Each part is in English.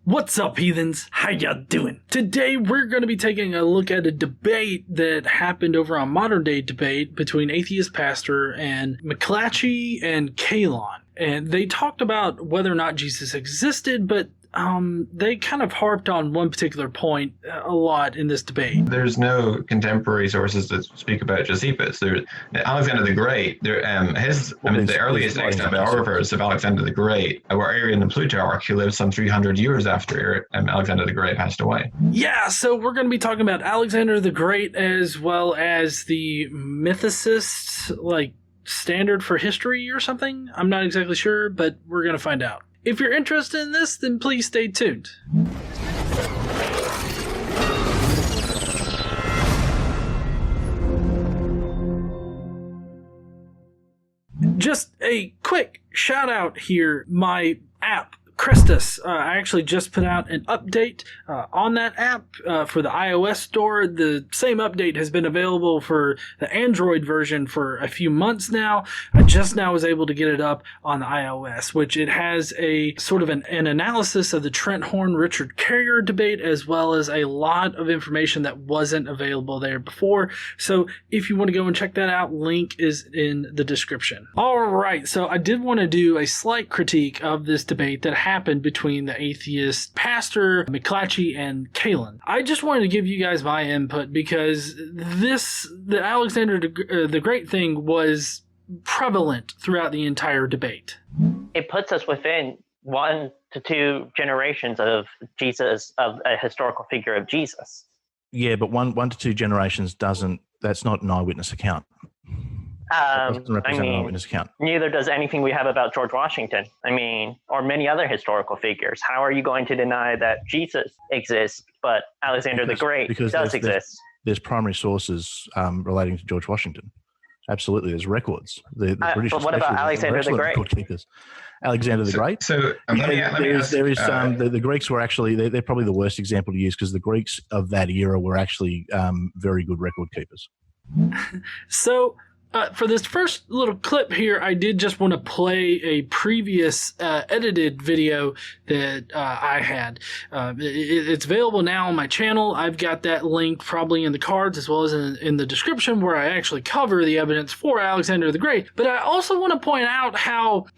What's up, heathens? How y'all doing? Today we're going to be taking a look at a debate that happened over on Modern Day Debate between Atheist Pastor and McLatchie and Calon. And they talked about whether or not Jesus existed, but they kind of harped on one particular point a lot in this debate. There's no contemporary sources that speak about Josephus. Alexander the Great, the earliest extant biographers of Alexander the Great were Arian and Plutarch, who lived some 300 years after Alexander the Great passed away. Yeah, so we're going to be talking about Alexander the Great as well as the mythicists, like standard for history or something. I'm not exactly sure, but we're going to find out. If you're interested in this, then please stay tuned. Just a quick shout out here. My app, Christus, I actually just put out an update on that app for the iOS store. The same update has been available for the Android version for a few months now. I just now was able to get it up on the iOS, which it has a sort of an analysis of the Trent Horn-Richard Carrier debate, as well as a lot of information that wasn't available there before. So if you want to go and check that out, link is in the description. All right, so I did want to do a slight critique of this debate that happened between the Atheist Pastor, McLatchie, and Calon. I just wanted to give you guys my input because the Alexander the Great thing was prevalent throughout the entire debate. It puts us within 1 to 2 generations of Jesus, of a historical figure of Jesus. Yeah, but one to 2 generations that's not an eyewitness account. Neither does anything we have about George Washington. Or many other historical figures. How are you going to deny that Jesus exists, but Alexander the Great does exist? There's primary sources relating to George Washington. Absolutely, there's records. The British. But what about Alexander the Great? Alexander the Great. The Greeks were actually they're probably the worst example to use because the Greeks of that era were actually very good record keepers. So. For this first little clip here, I did just want to play a previous edited video that I had. It's available now on my channel. I've got that linked probably in the cards as well as in the description where I actually cover the evidence for Alexander the Great. But I also want to point out how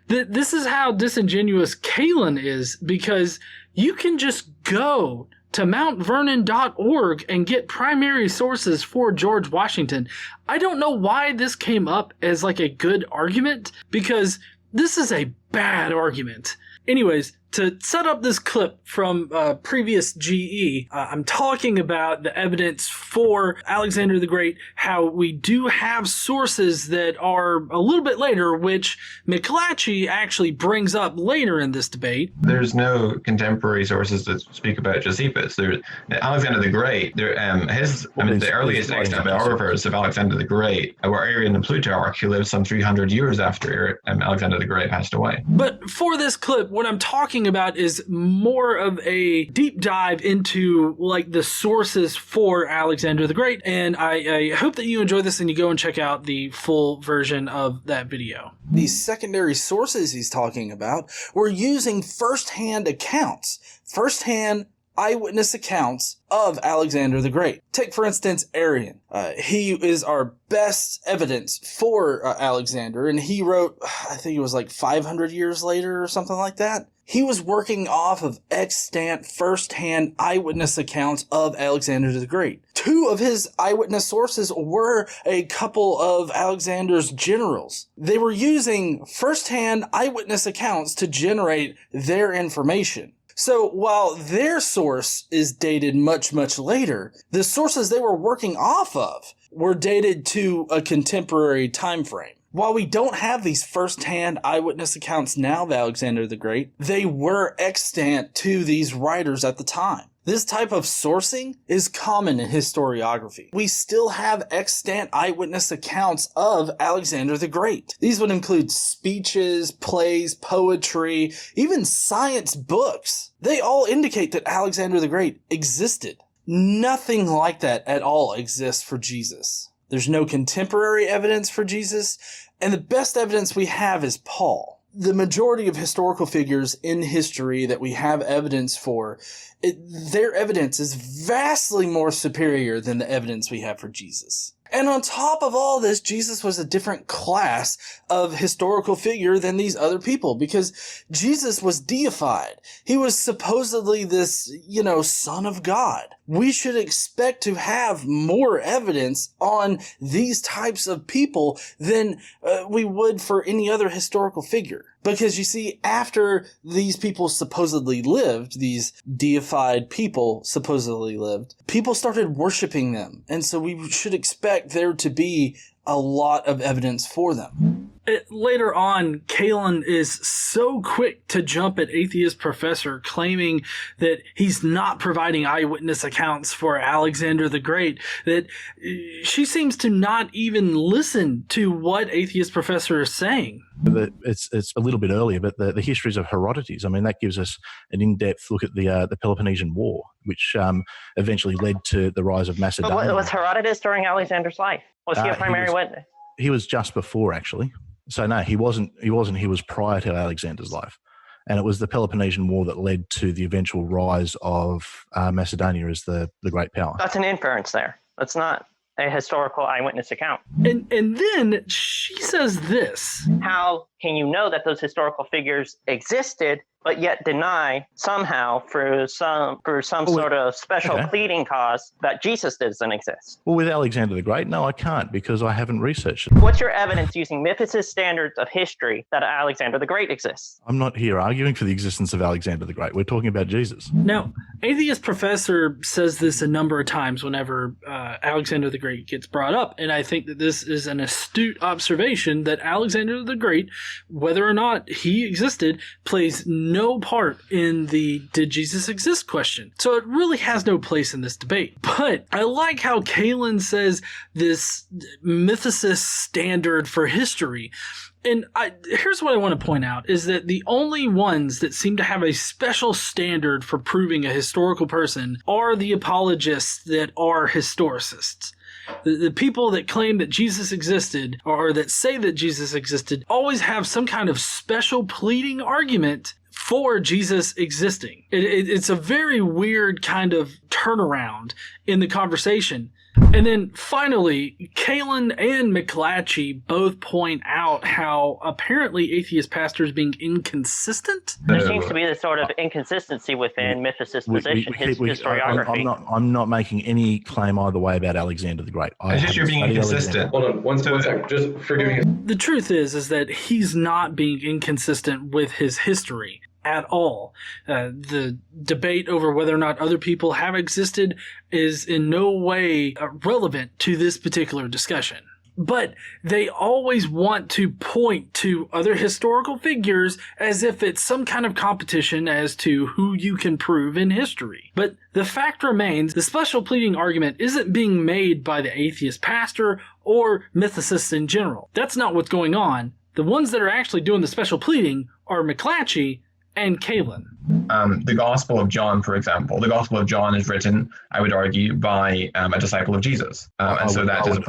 this is how disingenuous Calon is, because you can just go to mountvernon.org and get primary sources for George Washington. I don't know why this came up as like a good argument, because this is a bad argument. Anyways, to set up this clip from previous GE, I'm talking about the evidence for Alexander the Great, how we do have sources that are a little bit later, which McLatchie actually brings up later in this debate. There's no contemporary sources that speak about Josephus. Alexander the Great, the earliest extant biographers of Alexander the Great were Arian and Plutarch, who lived some 300 years after Alexander the Great passed away. But for this clip, what I'm talking about is more of a deep dive into like the sources for Alexander the Great, and I hope that you enjoy this and you go and check out the full version of that video. These secondary sources he's talking about were using first-hand accounts, first-hand eyewitness accounts of Alexander the Great. Take, for instance, Arian. He is our best evidence for Alexander, and he wrote, I think it was like 500 years later or something like that. He was working off of extant first-hand eyewitness accounts of Alexander the Great. 2 of his eyewitness sources were a couple of Alexander's generals. They were using first-hand eyewitness accounts to generate their information. So while their source is dated much, much later, the sources they were working off of were dated to a contemporary time frame. While we don't have these first-hand eyewitness accounts now of Alexander the Great, they were extant to these writers at the time. This type of sourcing is common in historiography. We still have extant eyewitness accounts of Alexander the Great. These would include speeches, plays, poetry, even science books. They all indicate that Alexander the Great existed. Nothing like that at all exists for Jesus. There's no contemporary evidence for Jesus, and the best evidence we have is Paul. the majority of historical figures in history that we have evidence for, their evidence is vastly more superior than the evidence we have for Jesus. And on top of all this, Jesus was a different class of historical figure than these other people because Jesus was deified. He was supposedly this, Son of God. We should expect to have more evidence on these types of people than we would for any other historical figure. Because you see, after these people supposedly lived, these deified people supposedly lived, people started worshiping them. And so we should expect there to be a lot of evidence for them. Later on, Calon is so quick to jump at Atheist Professor, claiming that he's not providing eyewitness accounts for Alexander the Great, that she seems to not even listen to what Atheist Professor is saying. It's a little bit earlier, but the histories of Herodotus, that gives us an in-depth look at the Peloponnesian War, which eventually led to the rise of Macedonia. But was Herodotus during Alexander's life? Was he a primary witness? He was just before, actually. So no, he wasn't. He was prior to Alexander's life. And it was the Peloponnesian War that led to the eventual rise of Macedonia as the great power. That's an inference there. That's not a historical eyewitness account. And then she says this. How can you know that those historical figures existed, but yet deny somehow through some sort of special pleading cause that Jesus doesn't exist? Well, with Alexander the Great, no, I can't because I haven't researched it. What's your evidence using mythicist standards of history that Alexander the Great exists? I'm not here arguing for the existence of Alexander the Great. We're talking about Jesus. Now, Atheist Professor says this a number of times whenever Alexander the Great gets brought up, and I think that this is an astute observation that Alexander the Great, whether or not he existed, plays no part in the did Jesus exist question. So it really has no place in this debate. But I like how Calon says this mythicist standard for history. And here's what I want to point out is that the only ones that seem to have a special standard for proving a historical person are the apologists that are historicists. The people that claim that Jesus existed or that say that Jesus existed always have some kind of special pleading argument for Jesus existing. It's a very weird kind of turnaround in the conversation. And then finally, Calon and McLatchie both point out how apparently Atheist Pastor is being inconsistent. There seems to be this sort of inconsistency within mythicist position, historiography. I'm not making any claim either way about Alexander the Great. It's just you're being inconsistent. Hold on, one second. Just forgive me. The truth is that he's not being inconsistent with his history at all. The debate over whether or not other people have existed is in no way relevant to this particular discussion. But they always want to point to other historical figures as if it's some kind of competition as to who you can prove in history. But the fact remains, the special pleading argument isn't being made by the Atheist Pastor or mythicists in general. That's not what's going on. The ones that are actually doing the special pleading are McLatchie and Calon. The Gospel of John, for example. The Gospel of John is written, I would argue, by a disciple of Jesus. I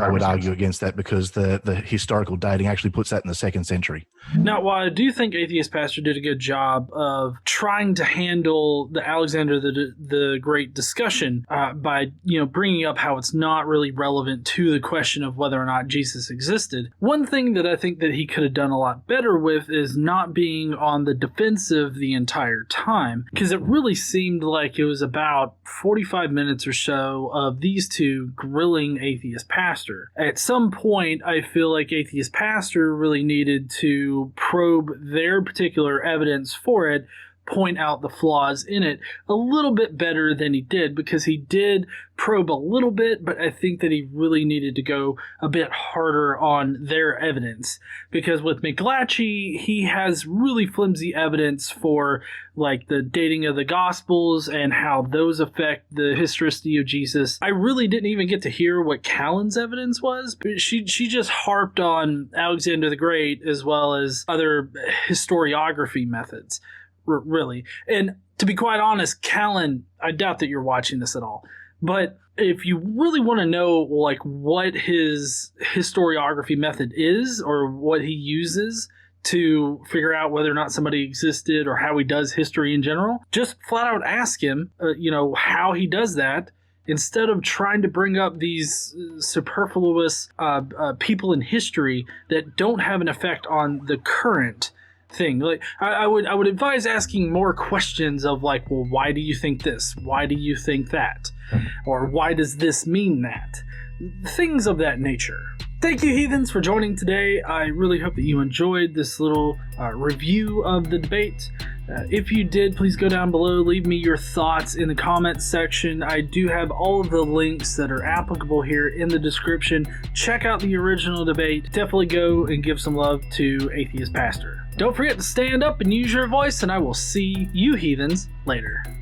would argue against that because the historical dating actually puts that in the 2nd century. Now, while I do think Atheist Pastor did a good job of trying to handle the Alexander the Great discussion by bringing up how it's not really relevant to the question of whether or not Jesus existed, one thing that I think that he could have done a lot better with is not being on the defensive the entire time, because it really seemed like it was about 45 minutes or so of these two grilling Atheist Pastor. At some point, I feel like Atheist Pastor really needed to probe their particular evidence for it, point out the flaws in it a little bit better than he did, because he did probe a little bit, but I think that he really needed to go a bit harder on their evidence, because with McLatchie, he has really flimsy evidence for like the dating of the Gospels and how those affect the historicity of Jesus. I really didn't even get to hear what Calon's evidence was, but she just harped on Alexander the Great as well as other historiography methods. Really. And to be quite honest, Calon, I doubt that you're watching this at all. But if you really want to know like what his historiography method is or what he uses to figure out whether or not somebody existed or how he does history in general, just flat out ask him, how he does that, instead of trying to bring up these superfluous people in history that don't have an effect on the current thing. Like I would advise asking more questions of like, well, why do you think this? Why do you think that? Or why does this mean that? Things of that nature. Thank you, heathens, for joining today. I really hope that you enjoyed this little review of the debate. If you did, please go down below, leave me your thoughts in the comments section. I do have all of the links that are applicable here in the description. Check out the original debate. Definitely go and give some love to Atheist Pastor. Don't forget to stand up and use your voice, and I will see you heathens later.